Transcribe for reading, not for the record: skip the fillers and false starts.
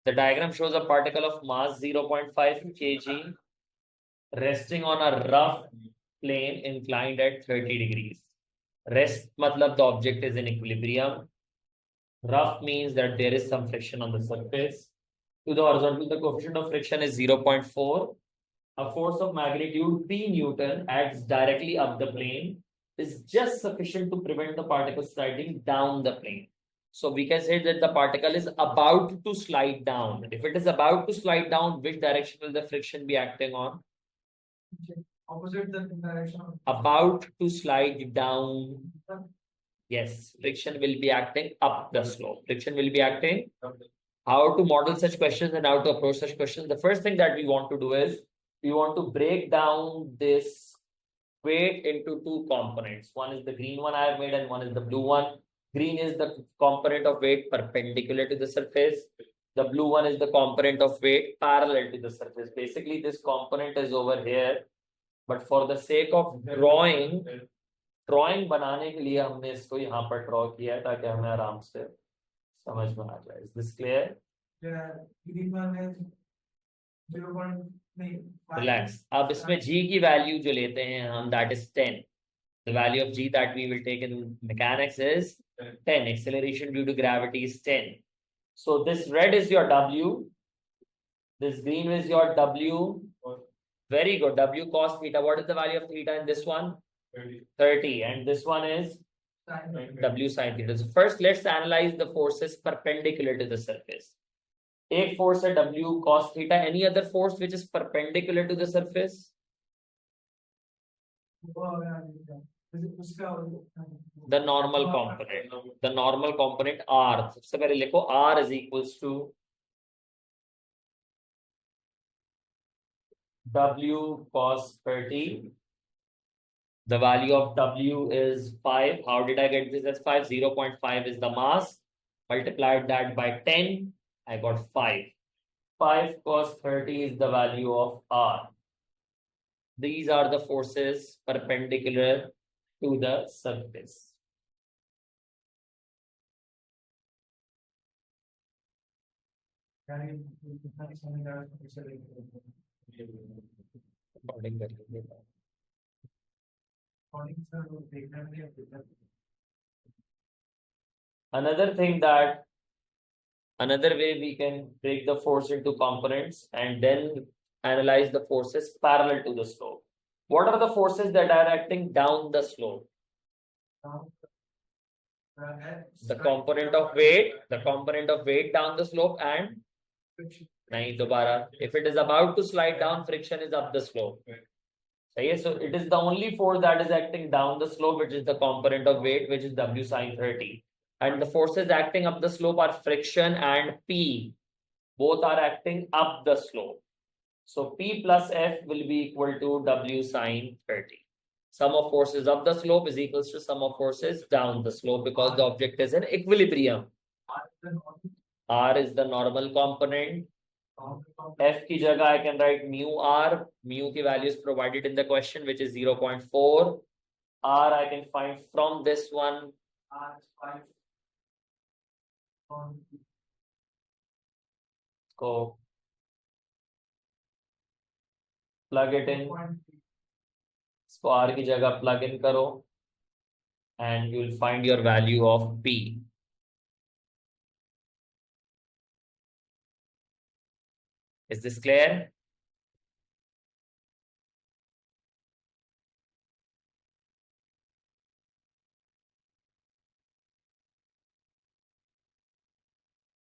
The diagram shows a particle of mass 0.5 kg resting on a rough plane inclined at 30 degrees. Rest matlab the object is in equilibrium. Rough means that there is some friction on the surface. To the horizontal, the coefficient of friction is 0.4. A force of magnitude P Newton acts directly up the plane is just sufficient to prevent the particle sliding down the plane. So we can say that the particle is about to slide down. If it is about to slide down, which direction will the friction be acting on? Opposite the direction. About to slide down. Yes, friction will be acting up the slope. Friction will be acting. How to model such questions and how to approach such questions. The first thing that we want to do is we want to break down this weight into two components. One is the green one I have made and one is the blue one. Green is the component of weight perpendicular to the surface. The blue one is the component of weight parallel to the surface. Basically, this component is over here. But for the sake of drawing बनाने के लिए हमने इसको यहाँ पर draw किया है ताकि हमें आराम से समझ में आ जाए. Is this clear? Green one is 0.5. Relax. अब इसमें g की वैल्यू जो लेते हैं हम, that is 10. The value of g that we will take in mechanics is 10. Acceleration due to gravity is 10. So this red is your w. This green is your w. Very good. W cos theta. What is the value of theta in this one? 30. And this one is W sin theta. So first, let's analyze the forces perpendicular to the surface. एक force है W cos theta. Any other force which is perpendicular to the surface? The normal component. The normal component R. सबसे पहले लिखो R is equals to W cos 30. The value of W is 5. How did I get this as 5? 0.5 is the mass. Multiplied that by 10. I got 5. 5 cos 30 is the value of R. These are the forces perpendicular to the surface. Another way we can break the force into components and then analyze the forces parallel to the slope. What are the forces that are acting down the slope? The component of weight down the slope and nahi dobara. If it is about to slide down, friction is up the slope. So it is the only force that is acting down the slope, which is the component of weight, which is W sin 30. And the forces acting up the slope are friction and P. Both are acting up the slope. So P plus F will be equal to W sin 30. Sum of forces up the slope is equals to sum of forces down the slope because the object is in equilibrium. R is the normal component. F की जगह I can write mu R. Mu की value is provided in the question, which is 0.4. R I can find from this one. Go plug it in. इसको R की जगह plug in करो and you will find your value of P. Is this clear?